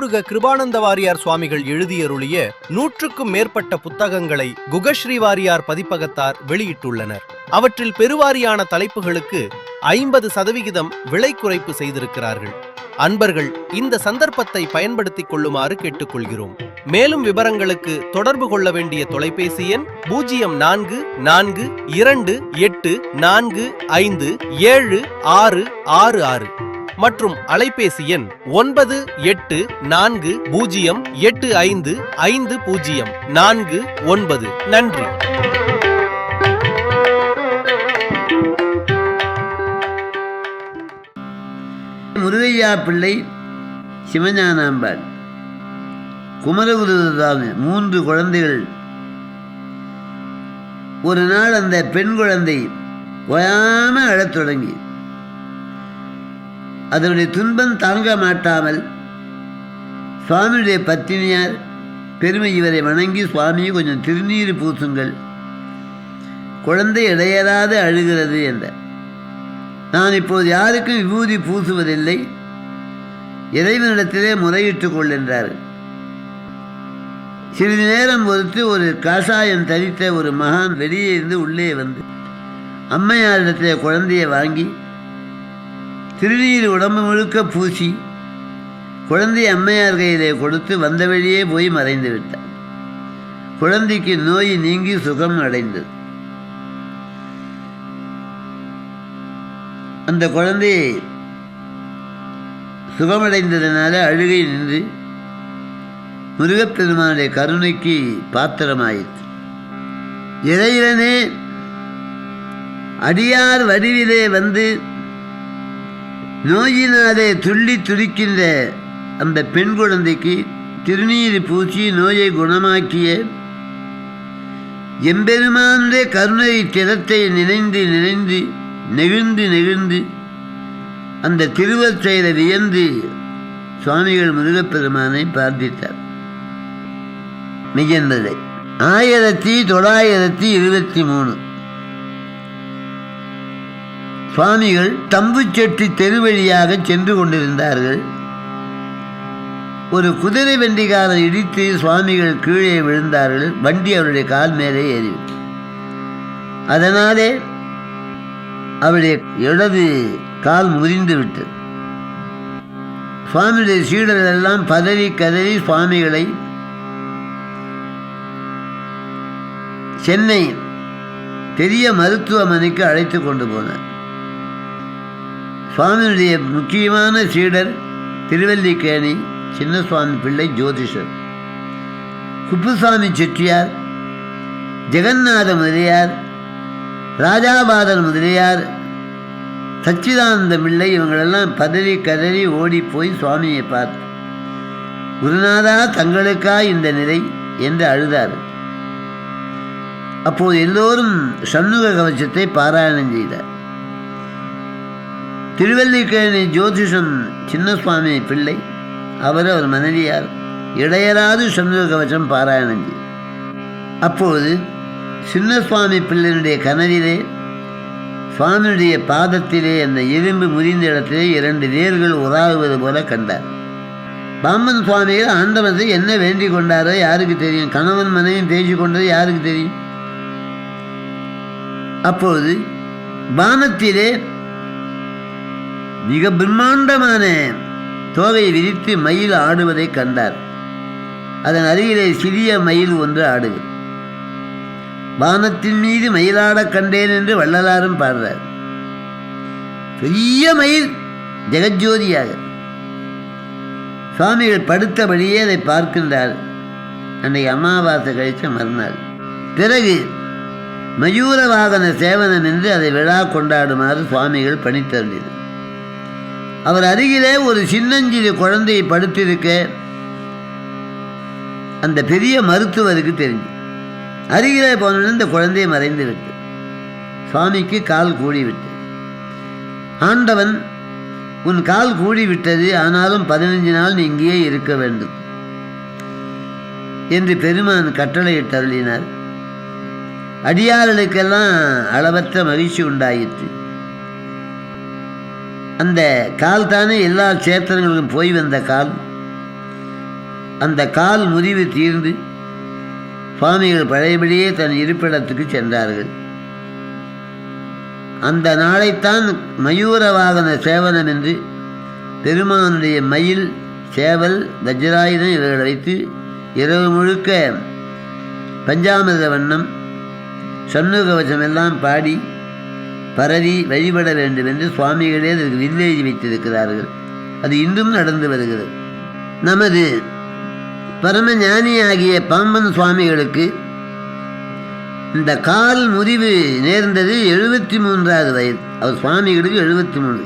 திருமுருக கிருபானந்த வாரியார் சுவாமிகள் எழுதியருளிய 100க்கும் மேற்பட்ட புத்தகங்களை குகஸ்ரீ வாரியார் பதிப்பகத்தார் வெளியிட்டுள்ளனர். அவற்றில் பெருவாரியான தலைப்புகளுக்கு 50% விலை குறைப்பு செய்திருக்கிறார்கள். அன்பர்கள் இந்த சந்தர்ப்பத்தை பயன்படுத்திக் கொள்ளுமாறு கேட்டுக்கொள்கிறோம். மேலும் விவரங்களுக்கு தொடர்பு கொள்ள வேண்டிய தொலைபேசி எண் 044248457666 மற்றும் அலைபேசி எண் 9840855049. நன்றி. முருகையா பிள்ளை, சிவஞானாம்பாள், குமரகுருதான 3 குழந்தைகள். ஒரு நாள் அந்த பெண் குழந்தை ஓயாம அழத் தொடங்கி அதனுடைய துன்பம் தாங்க மாட்டாமல் சுவாமியுடைய பத்தினியார் பெருமை இவரை வணங்கி, சுவாமியை கொஞ்சம் திருநீர் பூசுங்கள், குழந்தை இடையறாது அழுகிறது என்றார். நான் இப்போது யாருக்கும் விபூதி பூசுவதில்லை, இறைவனிடத்திலே முறையிட்டுக் கொள்கின்றார்கள். சிறிது நேரம் பொறுத்து ஒரு காஷாயம் தரித்த ஒரு மகான் வெளியே இருந்து உள்ளே வந்து அம்மையாரிடத்திலே குழந்தையை வாங்கி திருநீர் உடம்பு முழுக்க பூசி குழந்தையை அம்மையார் கையிலே கொடுத்து வந்த வழியே போய் மறைந்து விட்டார். குழந்தைக்கு நோய் நீங்கி சுகம் அடைந்தது. அந்த குழந்தை சுகமடைந்ததனால அழுகை நின்று முருகப்பெருமானுடைய கருணைக்கு பாத்திரமாயிற்று. இறைவனே அடியார் வடிவிலே வந்து நோயினாலே துள்ளி துடிக்கின்ற அந்த பெண் குழந்தைக்கு திருநீர் பூச்சி நோயை குணமாக்கிய எம்பெருமானுடைய கருணை திறத்தை நினைந்து நினைந்து நெகிழ்ந்து நெகிழ்ந்து அந்த திருவற்செயலை வியந்து சுவாமிகள் முருகப்பெருமானை பிரார்த்தித்தார். மெய்யன்பதை 1923 சுவாமிகள் தம்புச்செட்டி தெருவழியாக சென்று கொண்டிருந்தார்கள். ஒரு குதிரை வண்டிக்காரர் இடித்து சுவாமிகள் கீழே விழுந்தார்கள். வண்டி அவருடைய கால் மேலே ஏறிவிட்டது. அதனாலே அவருடைய இடது கால் முறிந்து விட்டது. சுவாமியுடைய சீடர்கள் எல்லாம் பதறி கதறி சுவாமிகளை சென்னை பெரிய மருத்துவமனைக்கு அழைத்து கொண்டு போனார். சுவாமியுடைய முக்கியமான சீடர் திருவல்லிக்கேணி சின்னசுவாமி பிள்ளை ஜோதிஷர், குப்புசாமி செட்டியார், ஜெகநாத முதலியார், ராஜாபாதர் முதலியார், சச்சிதானந்த பிள்ளை, இவங்களெல்லாம் பதறி கதறி ஓடி போய் சுவாமியை பார்த்து, குருநாதா தங்களுக்கா இந்த நிலை என்று அழுதார். அப்போது எல்லோரும் சண்முக கவசத்தை பாராயணம் செய்தார். திருவல்லிக்கேணி ஜோதிஷம் சின்னசுவாமி பிள்ளை, அவர் மனைவியார் இடையராது சண்முக கவசம் பாராயணம் செய்தார். அப்போது சின்னசுவாமி பிள்ளையினுடைய கனவிலே சுவாமியுடைய பாதத்திலே அந்த இரும்பு முறிந்த இடத்திலே 2 வேர்கள் உராகுவது போல கண்டார். பாம்பன் சுவாமிகள் ஆண்டவனை என்ன வேண்டிக் கொண்டாரோ யாருக்கு தெரியும்? கணவன் மனைவியும் பேசி கொண்டது யாருக்கு தெரியும்? அப்போது வானத்திலே மிக பிரம்மாண்டமான தோகையை விரித்து மயில் ஆடுவதை கண்டார். அதன் அருகிலே சிறிய மயில் ஒன்று ஆடுகிறது. வானத்தின் மீது மயிலாட கண்டேன் என்று வள்ளலாரும் பாடுறார். பெரிய மயில் ஜெகஜோதியாக சுவாமிகள் படுத்தபடியே அதை பார்க்கின்றார். அன்றைக்கு அமாவாசை கழிச்ச மறுநாள். பிறகு மயூர வாகன சேவனம் என்று அதை விழா கொண்டாடுமாறு சுவாமிகள் பணித்தருளினார். அவர் அருகிலே ஒரு சின்னஞ்சிறு குழந்தையை படுத்திருக்க அந்த பெரிய மருத்துவருக்கு தெரிஞ்சு அருகிலே போன இந்த குழந்தையை மறைந்து விட்டு சுவாமிக்கு கால் கூடிவிட்டு, ஆண்டவன் உன் கால் கூடிவிட்டது, ஆனாலும் 15 நாள் நீ இங்கேயே இருக்க வேண்டும் என்று பெருமான் கட்டளையிட்டு அருளினார். அடியார்களுக்கெல்லாம் அளவற்ற மகிழ்ச்சி உண்டாயிற்று. அந்த கால் தானே எல்லா சேத்திரங்களுக்கும் போய் வந்த கால். அந்த கால் முறிவு தீர்ந்து சுவாமிகள் பழையபடியே தன் இருப்பிடத்துக்கு சென்றார்கள். அந்த நாளைத்தான் மயூர வாகன சேவனம் என்று பெருமானுடைய மயில், சேவல், வஜ்ராயுதம் இவர்களை வைத்து இரவு முழுக்க பஞ்சாமிர்த வண்ணம், சண்முகவசம் எல்லாம் பாடி பரவி வழிபட வேண்டும் என்று சுவாமிகளே அதற்கு வில்லேஜி வைத்திருக்கிறார்கள். அது இன்றும் நடந்து வருகிறது. நமது பரம ஞானியாகிய பாம்பன் சுவாமிகளுக்கு இந்த கால் முறிவு நேர்ந்தது 73வது வயது. அவர் சுவாமிகளுக்கு 73.